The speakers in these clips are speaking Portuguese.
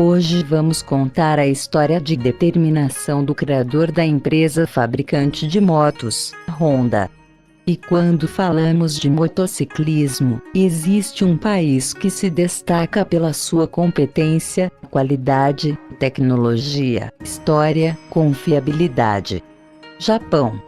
Hoje vamos contar a história de determinação do criador da empresa fabricante de motos, Honda. E quando falamos de motociclismo, existe um país que se destaca pela sua competência, qualidade, tecnologia, história, confiabilidade. Japão.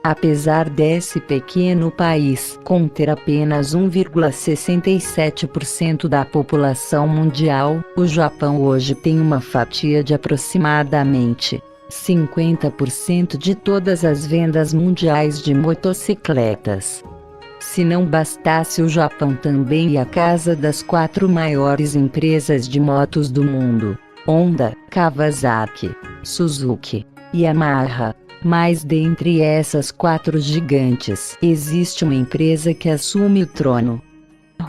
Apesar desse pequeno país conter apenas 1,67% da população mundial, o Japão hoje tem uma fatia de aproximadamente 50% de todas as vendas mundiais de motocicletas. Se não bastasse, o Japão também é a casa das 4 maiores empresas de motos do mundo: Honda, Kawasaki, Suzuki, Yamaha. Mas dentre essas 4 gigantes, existe uma empresa que assume o trono: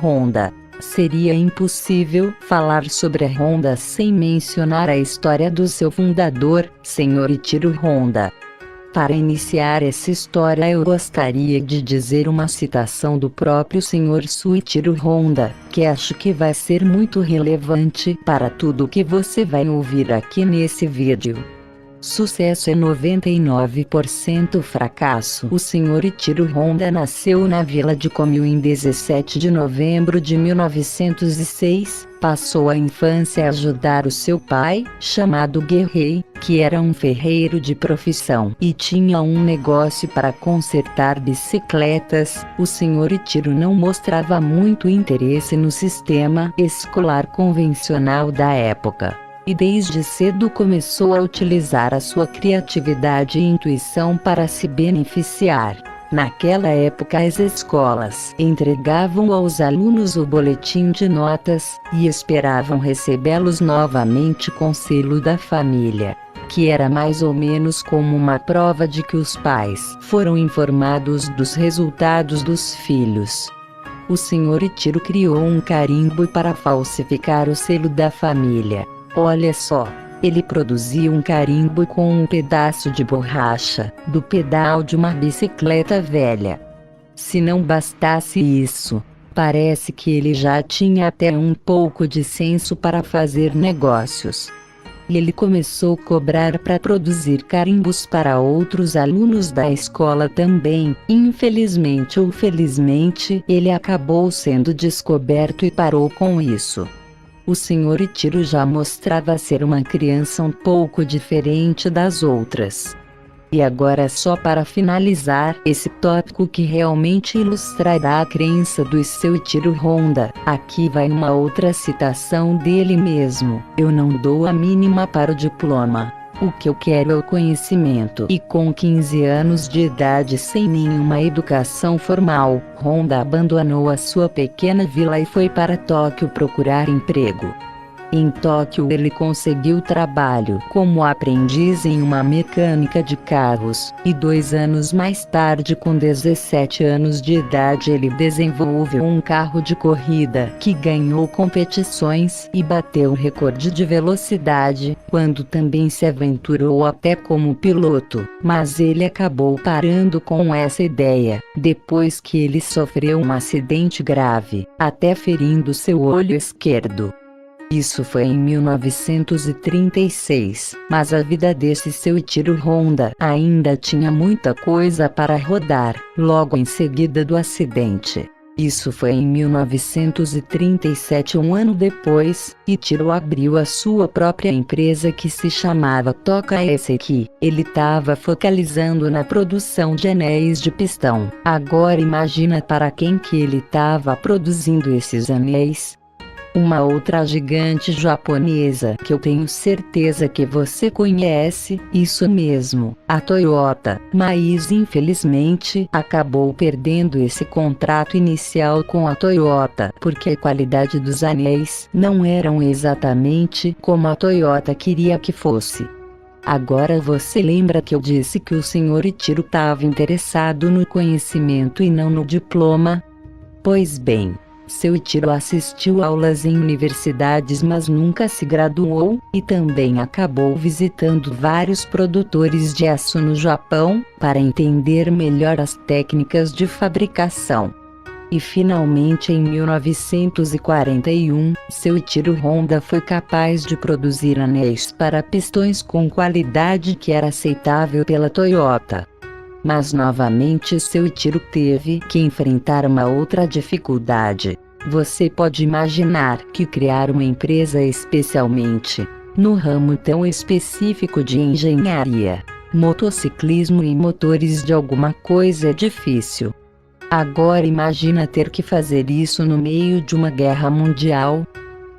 Honda. Seria impossível falar sobre a Honda sem mencionar a história do seu fundador, Sr. Ichiro Honda. Para iniciar essa história, eu gostaria de dizer uma citação do próprio Sr. Shuichiro Honda, que acho que vai ser muito relevante para tudo que você vai ouvir aqui nesse vídeo. Sucesso é 99% fracasso. O Sr. Ichiro Honda nasceu na vila de Komyu em 17 de novembro de 1906. Passou a infância a ajudar o seu pai, chamado Gehei, que era um ferreiro de profissão e tinha um negócio para consertar bicicletas. O Sr. Ichiro não mostrava muito interesse no sistema escolar convencional da época. E desde cedo começou a utilizar a sua criatividade e intuição para se beneficiar. Naquela época, as escolas entregavam aos alunos o boletim de notas e esperavam recebê-los novamente com selo da família, que era mais ou menos como uma prova de que os pais foram informados dos resultados dos filhos. O Sr. Ichiro criou um carimbo para falsificar o selo da família. Olha só, ele produzia um carimbo com um pedaço de borracha do pedal de uma bicicleta velha. Se não bastasse isso, parece que ele já tinha até um pouco de senso para fazer negócios. Ele começou a cobrar para produzir carimbos para outros alunos da escola também. Infelizmente ou felizmente, ele acabou sendo descoberto e parou com isso. O Sr. Ichiro já mostrava ser uma criança um pouco diferente das outras. E agora, só para finalizar esse tópico que realmente ilustrará a crença do seu Ichiro Honda, aqui vai uma outra citação dele mesmo: "Eu não dou a mínima para o diploma. O que eu quero é o conhecimento." E com 15 anos de idade, sem nenhuma educação formal, Honda abandonou a sua pequena vila e foi para Tóquio procurar emprego. Em Tóquio, ele conseguiu trabalho como aprendiz em uma mecânica de carros, e 2 anos mais tarde, com 17 anos de idade, ele desenvolveu um carro de corrida que ganhou competições e bateu o recorde de velocidade, quando também se aventurou até como piloto. Mas ele acabou parando com essa ideia, depois que ele sofreu um acidente grave, até ferindo seu olho esquerdo. Isso foi em 1936, mas a vida desse seu Ichiro Honda ainda tinha muita coisa para rodar, logo em seguida do acidente. Isso foi em 1937, um ano depois, Ichiro abriu a sua própria empresa que se chamava Toka Seiki. Ele estava focalizando na produção de anéis de pistão. Agora imagina para quem que ele estava produzindo esses anéis. Uma outra gigante japonesa que eu tenho certeza que você conhece, isso mesmo, a Toyota. Mas infelizmente acabou perdendo esse contrato inicial com a Toyota, porque a qualidade dos anéis não eram exatamente como a Toyota queria que fosse. Agora você lembra que eu disse que o Sr. Ichiro estava interessado no conhecimento e não no diploma? Pois bem, seu Ichiro assistiu aulas em universidades, mas nunca se graduou, e também acabou visitando vários produtores de aço no Japão, para entender melhor as técnicas de fabricação. E finalmente em 1941, Soichiro Honda foi capaz de produzir anéis para pistões com qualidade que era aceitável pela Toyota. Mas novamente Soichiro teve que enfrentar uma outra dificuldade. Você pode imaginar que criar uma empresa especialmente no ramo tão específico de engenharia, motociclismo e motores de alguma coisa é difícil. Agora imagina ter que fazer isso no meio de uma guerra mundial.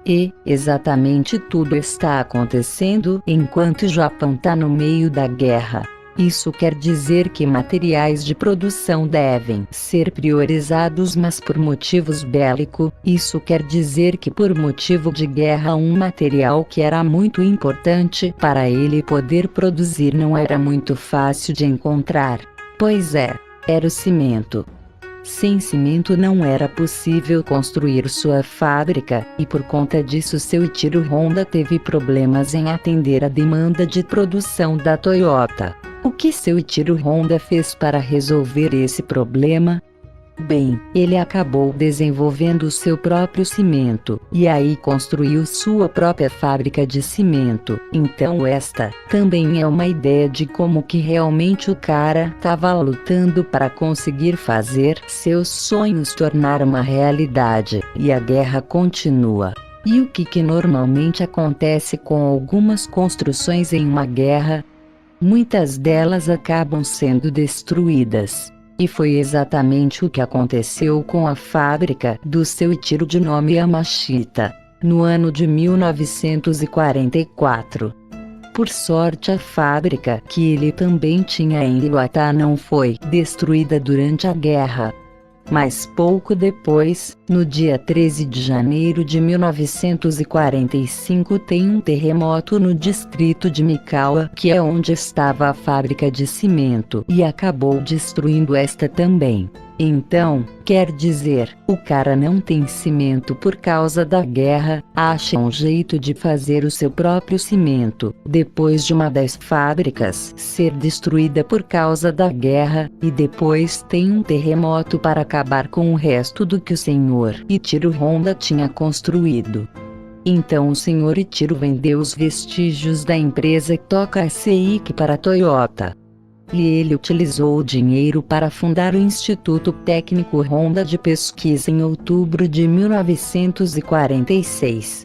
E, exatamente tudo está acontecendo enquanto o Japão está no meio da guerra. Isso quer dizer que materiais de produção devem ser priorizados, mas por motivos bélicos. Isso quer dizer que por motivo de guerra um material que era muito importante para ele poder produzir não era muito fácil de encontrar. Pois é, era o cimento. Sem cimento não era possível construir sua fábrica, e por conta disso Soichiro Honda teve problemas em atender a demanda de produção da Toyota. O que Soichiro Honda fez para resolver esse problema? Bem, ele acabou desenvolvendo seu próprio cimento, e aí construiu sua própria fábrica de cimento. Então esta também é uma ideia de como que realmente o cara estava lutando para conseguir fazer seus sonhos tornar uma realidade, e a guerra continua. E o que normalmente acontece com algumas construções em uma guerra? Muitas delas acabam sendo destruídas. E foi exatamente o que aconteceu com a fábrica do Soichiro de nome Yamashita, no ano de 1944. Por sorte a fábrica que ele também tinha em Iwata não foi destruída durante a guerra. Mas pouco depois, no dia 13 de janeiro de 1945 tem um terremoto no distrito de Mikawa, que é onde estava a fábrica de cimento, e acabou destruindo esta também. Então, quer dizer, o cara não tem cimento por causa da guerra, acha um jeito de fazer o seu próprio cimento, depois de uma das fábricas ser destruída por causa da guerra, e depois tem um terremoto para acabar com o resto do que o senhor Ichiro Honda tinha construído. Então o senhor Ichiro vendeu os vestígios da empresa Tokai Seiki para a Toyota. E ele utilizou o dinheiro para fundar o Instituto Técnico Honda de Pesquisa em outubro de 1946.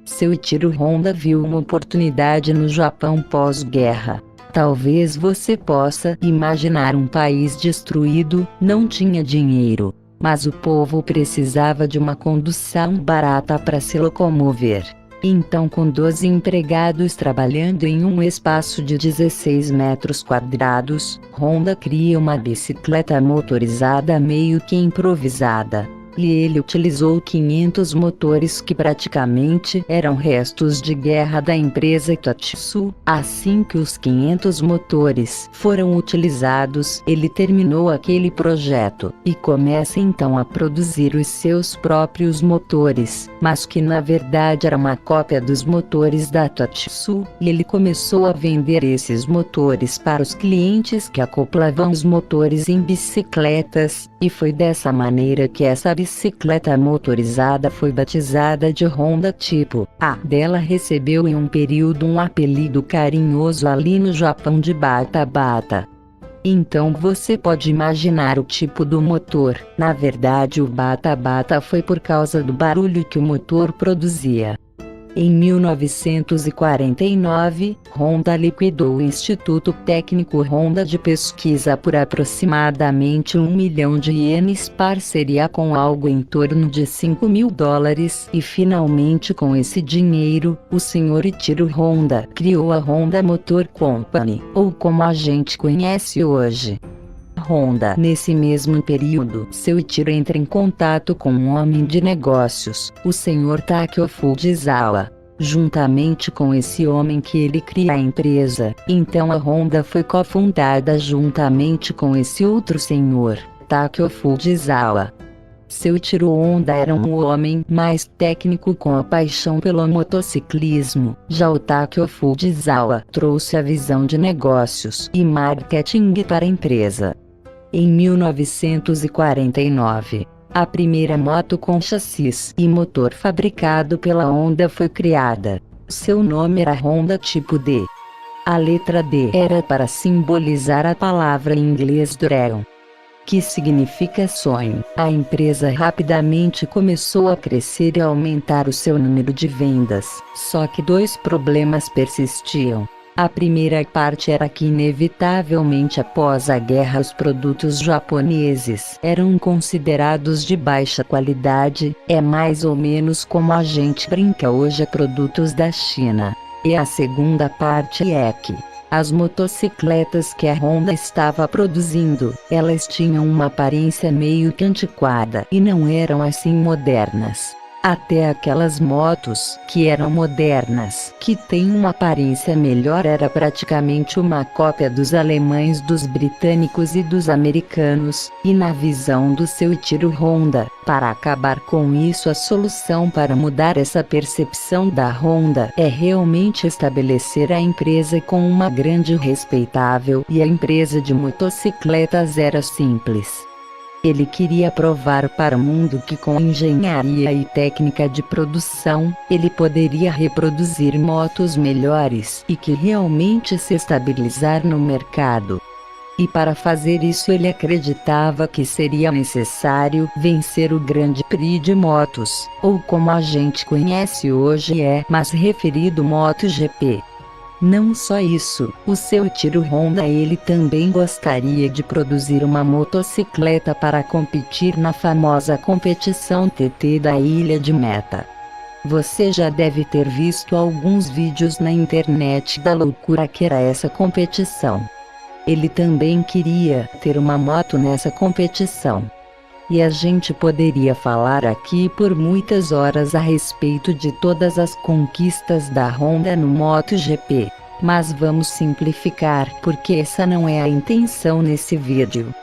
Soichiro Honda viu uma oportunidade no Japão pós-guerra. Talvez você possa imaginar um país destruído, não tinha dinheiro, mas o povo precisava de uma condução barata para se locomover. Então, com 12 empregados trabalhando em um espaço de 16 metros quadrados, Honda cria uma bicicleta motorizada meio que improvisada. E ele utilizou 500 motores que praticamente eram restos de guerra da empresa Itochu. Assim que os 500 motores foram utilizados, ele terminou aquele projeto, e começa então a produzir os seus próprios motores, mas que na verdade era uma cópia dos motores da Itochu, e ele começou a vender esses motores para os clientes que acoplavam os motores em bicicletas, e foi dessa maneira que essa bicicleta motorizada foi batizada de Honda Tipo A. Dela recebeu em um período um apelido carinhoso ali no Japão de Bata Bata. Então você pode imaginar o tipo do motor. Na verdade o Bata Bata foi por causa do barulho que o motor produzia. Em 1949, Honda liquidou o Instituto Técnico Honda de Pesquisa por aproximadamente 1 milhão de ienes, parceria com algo em torno de $5.000, e finalmente com esse dinheiro, o Sr. Ichiro Honda criou a Honda Motor Company, ou como a gente conhece hoje. Honda. Nesse mesmo período, Soichiro entra em contato com um homem de negócios, o Sr. Takeo Fujisawa. Juntamente com esse homem que ele cria a empresa, então a Honda foi cofundada juntamente com esse outro senhor, Takeo Fujisawa. Soichiro Honda era um homem mais técnico com a paixão pelo motociclismo, já o Takeo Fujisawa trouxe a visão de negócios e marketing para a empresa. Em 1949, A primeira moto com chassis e motor fabricado pela Honda foi criada. Seu nome era Honda Tipo D. A letra D era para simbolizar a palavra em inglês Dragon, que significa sonho. A empresa rapidamente começou a crescer e aumentar o seu número de vendas. Só que dois problemas persistiam. A primeira parte era que inevitavelmente após a guerra os produtos japoneses eram considerados de baixa qualidade, é mais ou menos como a gente brinca hoje a produtos da China. E a segunda parte é que as motocicletas que a Honda estava produzindo, elas tinham uma aparência meio que antiquada e não eram assim modernas. Até aquelas motos, que eram modernas, que têm uma aparência melhor, era praticamente uma cópia dos alemães, dos britânicos e dos americanos, e na visão do seu Ichiro Honda, para acabar com isso a solução para mudar essa percepção da Honda é realmente estabelecer a empresa com uma grande e respeitável, e a empresa de motocicletas era simples. Ele queria provar para o mundo que com engenharia e técnica de produção, ele poderia reproduzir motos melhores e que realmente se estabilizar no mercado. E para fazer isso ele acreditava que seria necessário vencer o Grande Prix de motos, ou como a gente conhece hoje mas referido MotoGP. Não só isso, o seu Ichiro Honda ele também gostaria de produzir uma motocicleta para competir na famosa competição TT da Ilha de Meta. Você já deve ter visto alguns vídeos na internet da loucura que era essa competição. Ele também queria ter uma moto nessa competição. E a gente poderia falar aqui por muitas horas a respeito de todas as conquistas da Honda no MotoGP. Mas vamos simplificar porque essa não é a intenção nesse vídeo.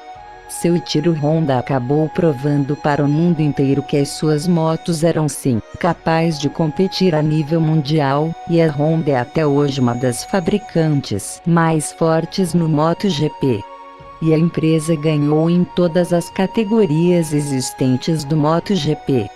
Seu Ichiro Honda acabou provando para o mundo inteiro que as suas motos eram sim capazes de competir a nível mundial, e a Honda é até hoje uma das fabricantes mais fortes no MotoGP. E a empresa ganhou em todas as categorias existentes do MotoGP.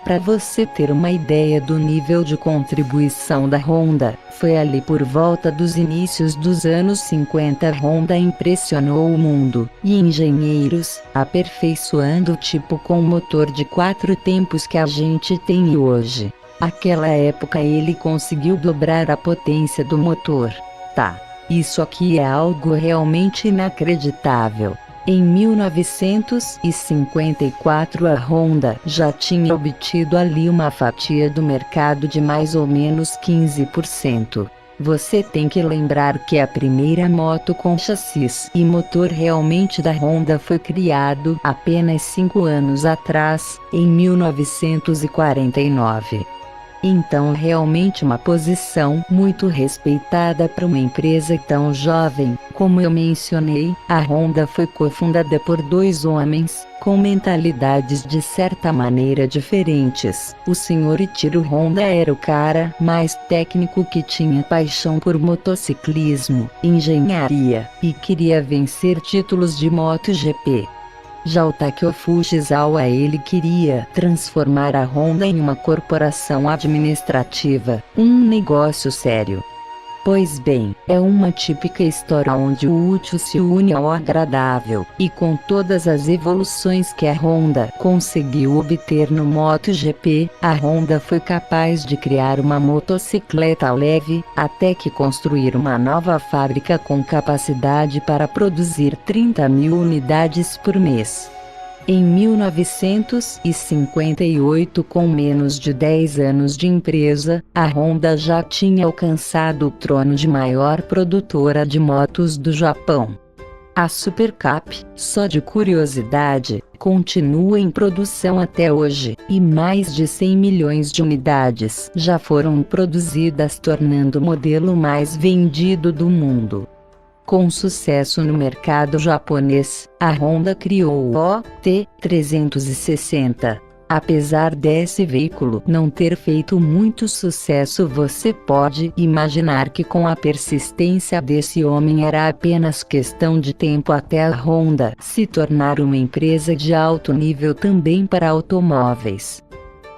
Para você ter uma ideia do nível de contribuição da Honda, foi ali por volta dos inícios dos anos 50 a Honda impressionou o mundo e engenheiros, aperfeiçoando o tipo com o motor de 4 tempos que a gente tem hoje. Aquela época ele conseguiu dobrar a potência do motor. Isso aqui é algo realmente inacreditável. Em 1954 a Honda já tinha obtido ali uma fatia do mercado de mais ou menos 15%. Você tem que lembrar que a primeira moto com chassis e motor realmente da Honda foi criado apenas 5 anos atrás, em 1949. Então realmente uma posição muito respeitada para uma empresa tão jovem. Como eu mencionei, a Honda foi cofundada por dois homens, com mentalidades de certa maneira diferentes. O Sr. Ichiro Honda era o cara mais técnico que tinha paixão por motociclismo, engenharia, e queria vencer títulos de MotoGP. Já o Takeo Fujisawa ele queria transformar a Honda em uma corporação administrativa, um negócio sério. Pois bem, é uma típica história onde o útil se une ao agradável, e com todas as evoluções que a Honda conseguiu obter no MotoGP, a Honda foi capaz de criar uma motocicleta leve, até que construir uma nova fábrica com capacidade para produzir 30.000 unidades por mês. Em 1958, com menos de 10 anos de empresa, a Honda já tinha alcançado o trono de maior produtora de motos do Japão. A Super Cup, só de curiosidade, continua em produção até hoje, e mais de 100 milhões de unidades já foram produzidas, tornando o modelo mais vendido do mundo. Com sucesso no mercado japonês, a Honda criou o OT-360. Apesar desse veículo não ter feito muito sucesso, você pode imaginar que com a persistência desse homem era apenas questão de tempo até a Honda se tornar uma empresa de alto nível também para automóveis.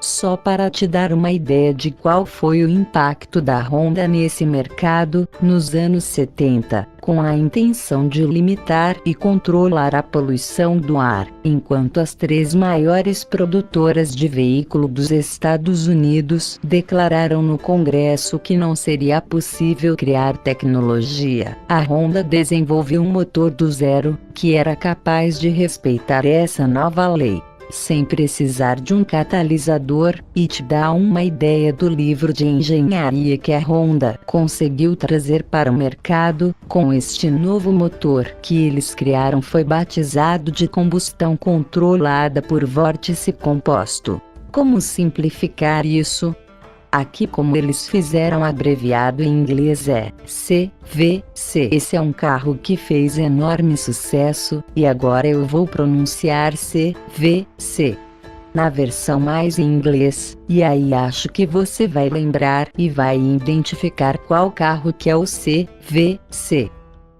Só para te dar uma ideia de qual foi o impacto da Honda nesse mercado, nos anos 70, com a intenção de limitar e controlar a poluição do ar, enquanto as 3 maiores produtoras de veículo dos Estados Unidos declararam no Congresso que não seria possível criar tecnologia, a Honda desenvolveu um motor do zero, que era capaz de respeitar essa nova lei, sem precisar de um catalisador, e te dá uma ideia do livro de engenharia que a Honda conseguiu trazer para o mercado. Com este novo motor que eles criaram, foi batizado de combustão controlada por vórtice composto. Como simplificar isso? Aqui, como eles fizeram abreviado em inglês, é CVC. Esse é um carro que fez enorme sucesso, e agora eu vou pronunciar CVC na versão mais em inglês, e aí acho que você vai lembrar e vai identificar qual carro que é o CVC.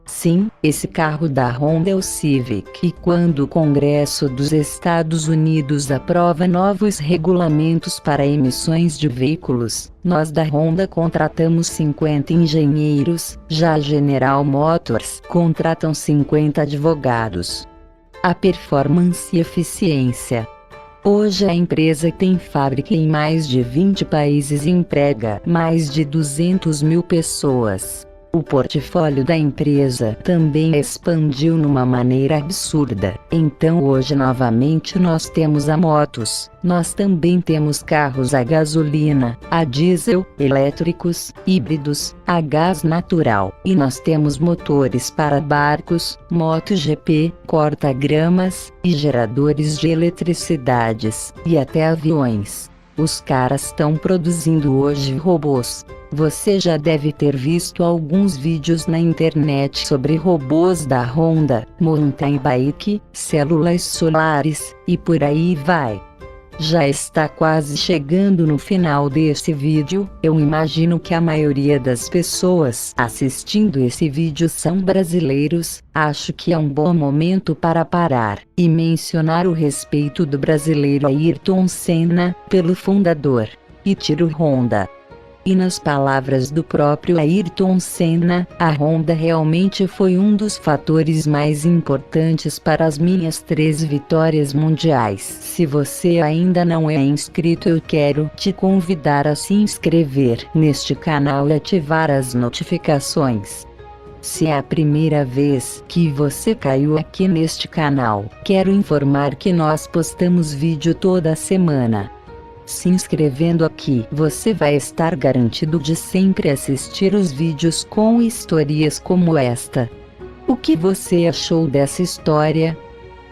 Sim, esse carro da Honda é o Civic. E quando o Congresso dos Estados Unidos aprova novos regulamentos para emissões de veículos, nós da Honda contratamos 50 engenheiros, já a General Motors contratam 50 advogados. A performance e eficiência. Hoje a empresa tem fábrica em mais de 20 países e emprega mais de 200 mil pessoas. O portfólio da empresa também expandiu numa maneira absurda. Então hoje novamente nós temos a motos, nós também temos carros a gasolina, a diesel, elétricos, híbridos, a gás natural, e nós temos motores para barcos, MotoGP, corta-gramas, e geradores de eletricidades, e até aviões. Os caras estão produzindo hoje robôs. Você já deve ter visto alguns vídeos na internet sobre robôs da Honda, mountain bike, células solares, e por aí vai. Já está quase chegando no final desse vídeo. Eu imagino que a maioria das pessoas assistindo esse vídeo são brasileiros. Acho que é um bom momento para parar e mencionar o respeito do brasileiro Ayrton Senna pelo fundador Ichiro Honda. E nas palavras do próprio Ayrton Senna, a Honda realmente foi um dos fatores mais importantes para as minhas 3 vitórias mundiais. Se você ainda não é inscrito, eu quero te convidar a se inscrever neste canal e ativar as notificações. Se é a primeira vez que você caiu aqui neste canal, quero informar que nós postamos vídeo toda semana. Se inscrevendo aqui, você vai estar garantido de sempre assistir os vídeos com histórias como esta. O que você achou dessa história?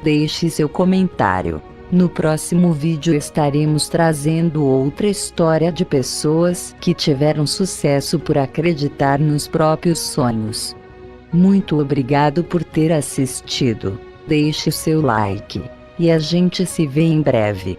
Deixe seu comentário. No próximo vídeo estaremos trazendo outra história de pessoas que tiveram sucesso por acreditar nos próprios sonhos. Muito obrigado por ter assistido. Deixe seu like. E a gente se vê em breve.